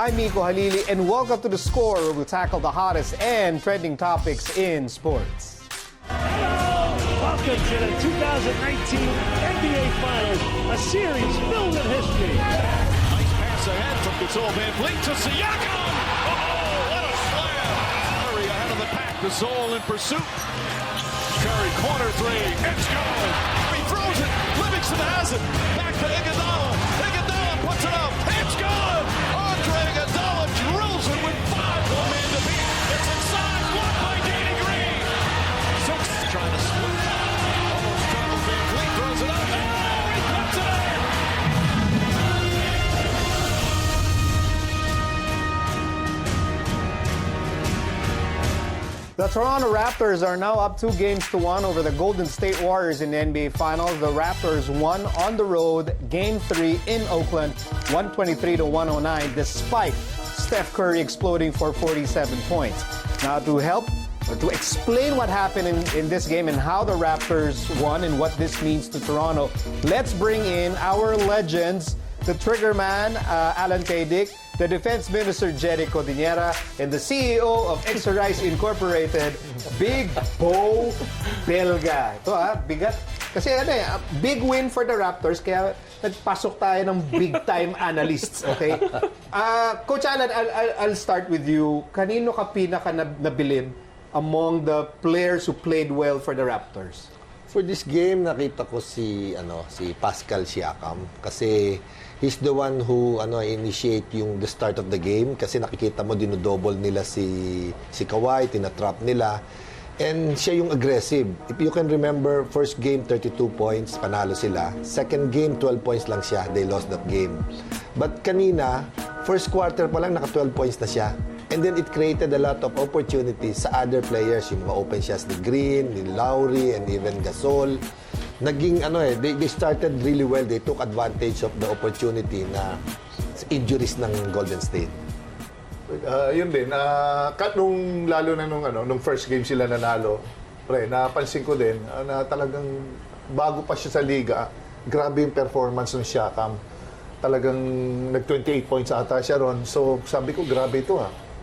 I'm Miko Halili, and welcome to The Score, where we tackle the hottest and trending topics in sports. Hello! Welcome to the 2019 NBA Finals, a series filled with history. Nice pass ahead from Gasol Van Vliet to Siakam. Oh, what a slam! Curry ahead of the pack. Gasol in pursuit. Curry corner three. It's good. He throws it. Livingston has it. Back to Iguodala. Iguodala puts it up. It's good. Andre Iguodala drills it with 5-1 man to beat. It's inside. Blocked by Danny Green. Six trying to split. Almost trouble. Van Vliet throws it up. Oh, he puts it up. The Toronto Raptors are now up 2-1 over the Golden State Warriors in the NBA Finals. The Raptors won on the road Game 3 in Oakland, 123-109, despite Steph Curry exploding for 47 points. Now, to help or to explain what happened in this game and how the Raptors won and what this means to Toronto, let's bring in our legends, the trigger man, Allan Caidic, the defense minister, Codinera, and the CEO of Extra Rice Incorporated, Big Beau Belga. Ito bigat. Kasi big win for the Raptors, kaya nagpasok tayo ng big-time analysts, okay? Coach Allan, I'll start with you. Kanino ka pinaka nabilib among the players who played well for the Raptors? For this game, nakita ko si Pascal Siakam kasi he's the one who initiate the start of the game kasi nakikita mo dinodouble nila si Kawhi, tinatrap nila. And siya yung aggressive. If you can remember, first game 32 points, panalo sila. Second game 12 points lang siya. They lost that game. But kanina, first quarter pa lang naka 12 points na siya. And then it created a lot of opportunities sa other players, yung mga open shots ni Green, ni Lowry, and even Gasol. Naging they started really well. They took advantage of the opportunity na injuries ng Golden State. Yun din, lalo na nung first game sila nanalo, napansin ko din na talagang bago pa siya sa liga, grabe yung performance ng Siakam. Talagang nag-28 points ata siya ron. So sabi ko, grabe ito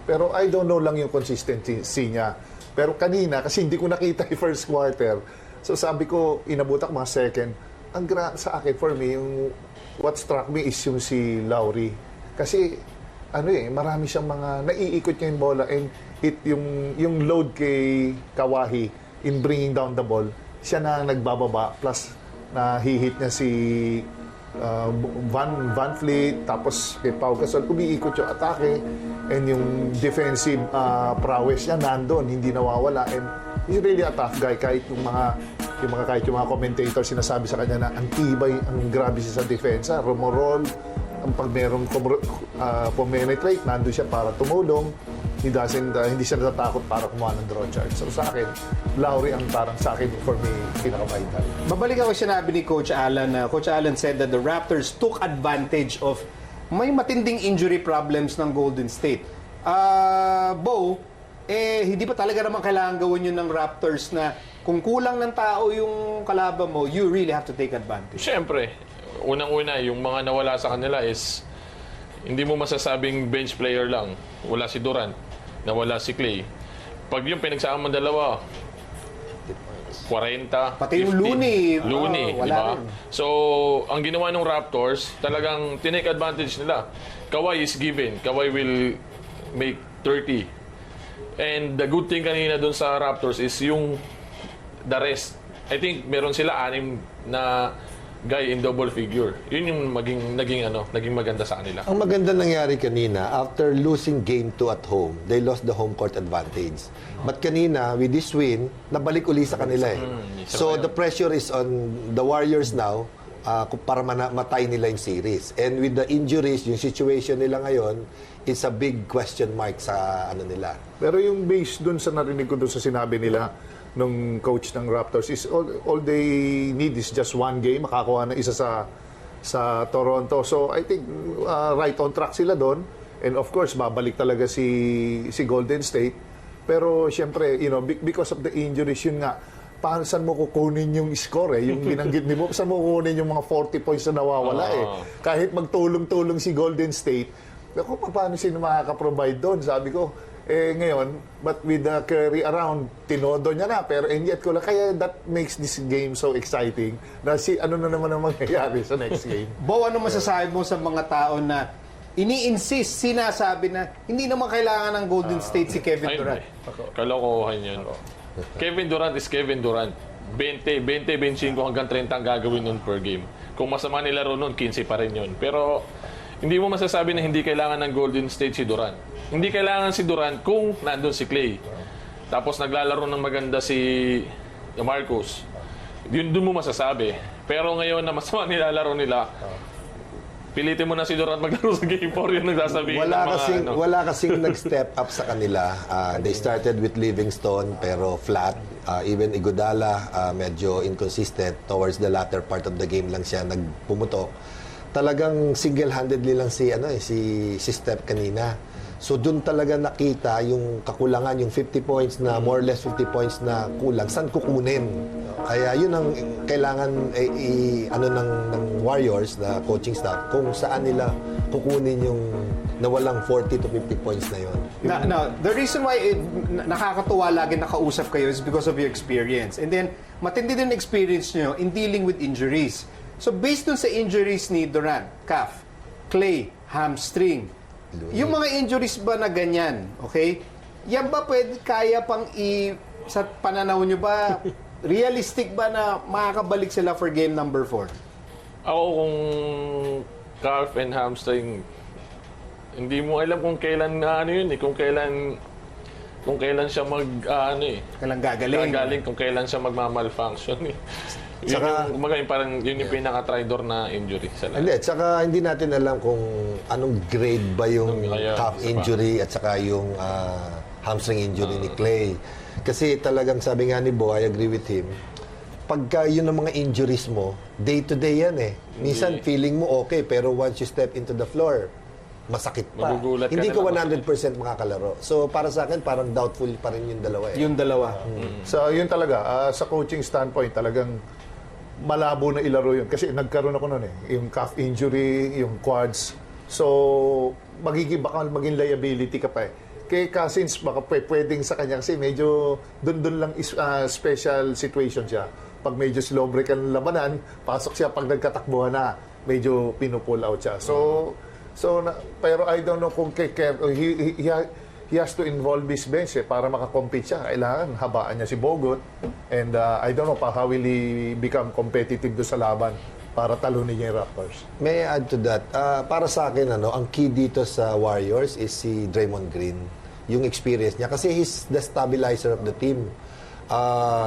Pero I don't know lang yung consistency niya. Pero kanina, kasi hindi ko nakita yung first quarter, so sabi ko, inabutak mga second. Sa akin, for me, yung what struck me is yung si Lowry. Kasi, marami siyang mga, naiikot niya yung bola and yung load kay Kawhi in bringing down the ball, siya na nagbababa, plus nahihit niya si Van Vliet, tapos kay Pau Gasol, umiikot yung atake and yung defensive prowess niya nandun, hindi nawawala, and he's really a tough guy. Kahit yung mga commentators sinasabi sa kanya na ang tibay, ang grabe siya sa depensa, rumorol, ang pag merong penetrate, nandun siya para tumulong. Hindi siya natatakot para kumuha ng draw charge. So sa akin, Lowry ang parang sa akin, for me, pinaka-vital. Babalik ako sinabi ni Coach Allan. Coach Allan said that the Raptors took advantage of may matinding injury problems ng Golden State. Beau, hindi pa talaga naman kailangan gawin yun ng Raptors na kung kulang ng tao yung kalaban mo, you really have to take advantage. Siyempre, unang-una, yung mga nawala sa kanila is hindi mo masasabing bench player lang. Wala si Durant, nawala si Clay. Pag yung pinagsama dalawa, 40, pati 50. yung Looney, Di ba? So, ang ginawa ng Raptors, talagang tinake advantage nila. Kawhi is given. Kawhi will make 30. And the good thing kanina dun sa Raptors is yung the rest. I think meron sila 6 na guy in double figure. Yun yung naging maganda sa kanila. Ang maganda nangyari kanina, after losing game 2 at home, they lost the home court advantage. But kanina, with this win, nabalik uli sa kanila So the pressure is on the Warriors now para matay nila yung series. And with the injuries, yung situation nila ngayon, it's a big question mark sa nila. Pero yung base dun sa narinig ko dun sa sinabi nila nung coach ng Raptors is all they need is just one game, makakuha na isa sa Toronto. So I think right on track sila doon. And of course, babalik talaga si Golden State. Pero syempre, because of the injuries, yun nga, paano saan mo kukunin yung score yung binanggit mo, saan mo kukunin yung mga 40 points na nawawala Kahit magtulong-tulong si Golden State, Ako, paano sino makaka-provide doon? Sabi ko, ngayon, but with the Curry around, tinodo niya na. Pero and yet ko lang, kaya that makes this game so exciting na ano na naman ang mangyayari sa next game. Beau, ano masasabi mo sa mga tao na ini-insist, sinasabi na hindi naman kailangan ng Golden State si Kevin Durant? Kalokohan yun. Kevin Durant is Kevin Durant. 20, 25 hanggang 30 ang gagawin nun per game. Kung masama nilaro nun, 15 pa rin yun. Pero hindi mo masasabi na hindi kailangan ng Golden State si Durant. Hindi kailangan si Durant kung nandun si Clay. Tapos naglalaro ng maganda si Marcus. Yun dun mo masasabi. Pero ngayon na masama nilalaro nila, pilitin mo na si Durant maglaro sa Game 4, yun nagsasabihin wala kasing nag-step up sa kanila. They started with Livingston pero flat. Even Iguodala medyo inconsistent. Towards the latter part of the game lang siya nagpumutok. Talagang single-handedly lang si Steph kanina. So doon talaga nakita yung kakulangan, yung 50 points na more or less 50 points na kulang. Saan kukunin? Kaya yun ang kailangan ng Warriors na coaching staff kung saan nila kukunin yung nawalang 40 to 50 points na yun. Now, the reason why nakakatuwa lagi nakausap kayo is because of your experience. And then, matindi din experience nyo in dealing with injuries. So, based dun sa injuries ni Durant, calf, Clay, hamstring, yung mga injuries ba na ganyan, okay? Yan ba kaya pang sa pananaw nyo ba, realistic ba na makakabalik sila for game number 4? Ako kung calf and hamstring, hindi mo alam kung kailan kung kailan siya Kailan gagaling. kung kailan siya magma-malfunction yun yung pinaka-tridor na injury sa lahat. Tsaka hindi natin alam kung anong grade ba yung calf injury at saka yung hamstring injury ni Clay. Kasi talagang sabi nga ni Beau, I agree with him, pagka yun ang mga injuries mo, day-to-day yan eh. Minsan feeling mo okay, pero once you step into the floor, masakit pa. Magugulat Hindi ka ka 100% makakalaro. So para sa akin, parang doubtful pa rin yung dalawa eh. Yung dalawa. So, yun talaga. Sa coaching standpoint, talagang malabo na ilaro yun. Kasi nagkaroon ako nun yung calf injury, yung quads. So, baka maging liability ka pa eh. Kay Cousins, baka pwedeng sa kanya kasi medyo dun lang special situation siya. Pag medyo slow break ang labanan, pasok siya. Pag nagkatakbuhan na, medyo pinupull out siya. Pero I don't know kung he has to involve his bench para makakompete siya. Kailangan habaan niya si Bogut. And I don't know how will he become competitive do sa laban para talunin niya yung Raptors. May I add to that? Para sa akin, ang key dito sa Warriors is si Draymond Green. Yung experience niya. Kasi he's the stabilizer of the team.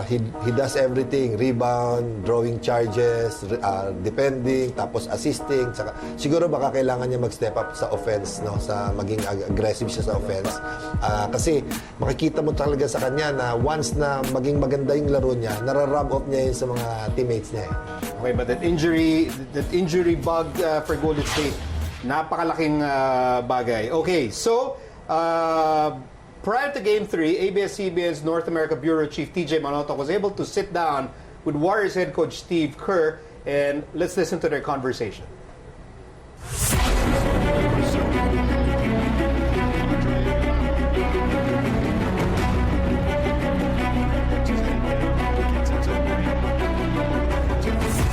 He does everything. Rebound, drawing charges, defending, tapos assisting. Siguro baka kailangan niya mag-step up sa offense, sa maging aggressive siya sa offense. Kasi makikita mo talaga sa kanya na once na maging maganda yung laro niya, nara-rub off niya yun sa mga teammates niya. Okay, but that injury bug for Golden State, napakalaking bagay. Okay, so prior to Game 3, ABS-CBN's North America Bureau Chief TJ Manotoc was able to sit down with Warriors head coach Steve Kerr, and let's listen to their conversation.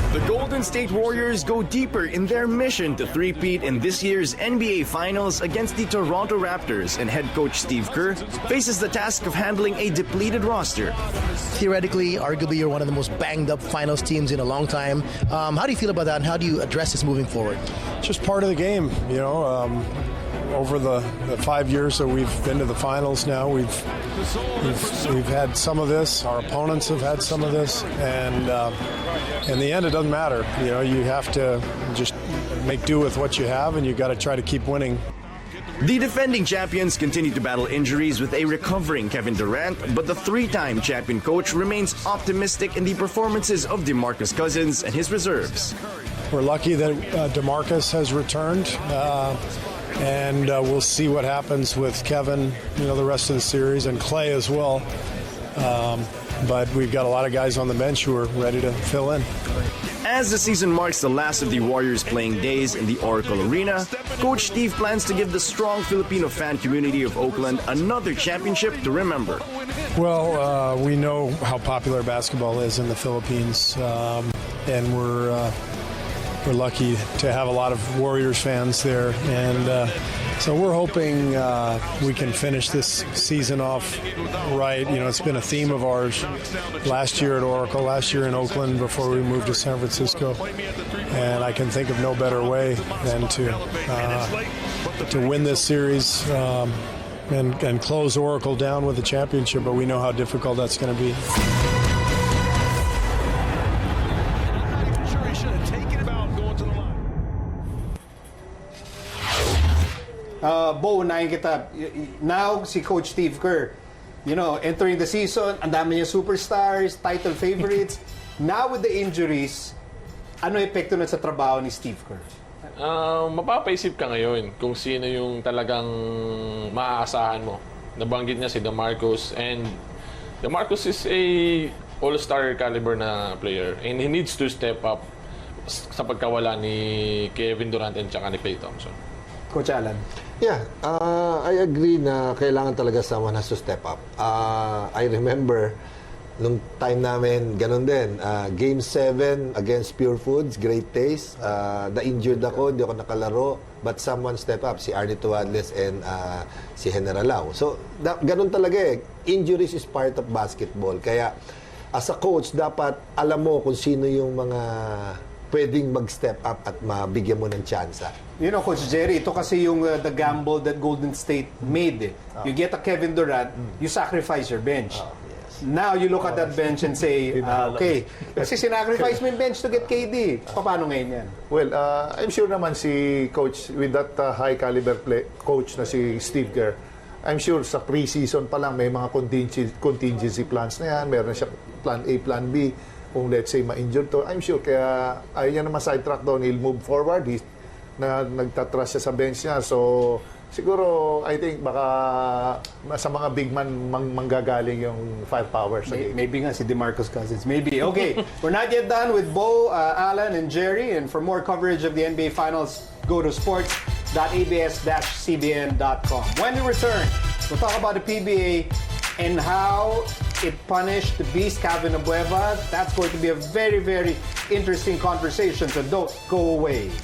The Golden State Warriors go deeper in their mission to three-peat in this year's NBA Finals against the Toronto Raptors, and head coach Steve Kerr faces the task of handling a depleted roster. Theoretically, arguably, you're one of the most banged-up finals teams in a long time. How do you feel about that, and how do you address this moving forward? Just part of the game, over the 5 years that we've been to the finals now, we've had some of this. Our opponents have had some of this, and in the end, it doesn't matter. You have to just make do with what you have, and you got to try to keep winning. The defending champions continue to battle injuries with a recovering Kevin Durant, but the three-time champion coach remains optimistic in the performances of DeMarcus Cousins and his reserves. We're lucky that DeMarcus has returned. And we'll see what happens with Kevin, the rest of the series, and Clay as well. But we've got a lot of guys on the bench who are ready to fill in. As the season marks the last of the Warriors playing days in the Oracle Arena, Coach Steve plans to give the strong Filipino fan community of Oakland another championship to remember. Well, we know how popular basketball is in the Philippines, and we're lucky to have a lot of Warriors fans there, and so we're hoping we can finish this season off right. You know, it's been a theme of ours last year at Oracle, last year in Oakland before we moved to San Francisco, and I can think of no better way than to win this series and close Oracle down with a championship, but we know how difficult that's going to be. Beau, unahin kita. Now, si Coach Steve Kerr, you know, entering the season, ang dami niya superstars, title favorites. Now with the injuries, ano epekto na sa trabaho ni Steve Kerr? Mapapaisip ka ngayon kung sino yung talagang maaasahan mo. Nabanggit niya si DeMarcus, and DeMarcus is a all-star caliber na player, and he needs to step up sa pagkawala ni Kevin Durant and saka ni Klay Thompson. Coach Allan. Yeah, I agree na kailangan talaga someone has to step up. I remember nung time namin, ganun din. Game 7 against Pure Foods, great taste. Na-injured ako, hindi ako nakalaro. But someone step up, si Arnie Tuadles and si General Lau. So, ganun talaga eh. Injuries is part of basketball. Kaya, as a coach, dapat alam mo kung sino yung mga pwedeng mag-step up at mabigyan mo ng tsansa. You know, Coach Jerry, ito kasi yung the gamble that Golden State made. You get a Kevin Durant, you sacrifice your bench. Now, you look at that bench and say, okay, kasi sinacrifice mo yung bench to get KD. Paano ngayon yan? Well, I'm sure naman si Coach, with that high caliber coach na si Steve Kerr, I'm sure sa pre-season pa lang may mga contingency plans na yan. Meron siya plan A, plan B. Kung let's say ma-injured to, I'm sure kaya ayaw niya naman sidetrack doon, he'll move forward, nagtatrust siya sa bench niya. So, siguro, I think baka sa mga big man manggagaling yung firepower sa game. Maybe nga si DeMarcus Cousins. Maybe. Okay, we're not yet done with Beau, Allan, and Jerry. And for more coverage of the NBA Finals, go to sports.abs-cbn.com. When we return, we'll talk about the PBA and how it punished the beast, Kevin Abueva. That's going to be a very, very interesting conversation, so don't go away.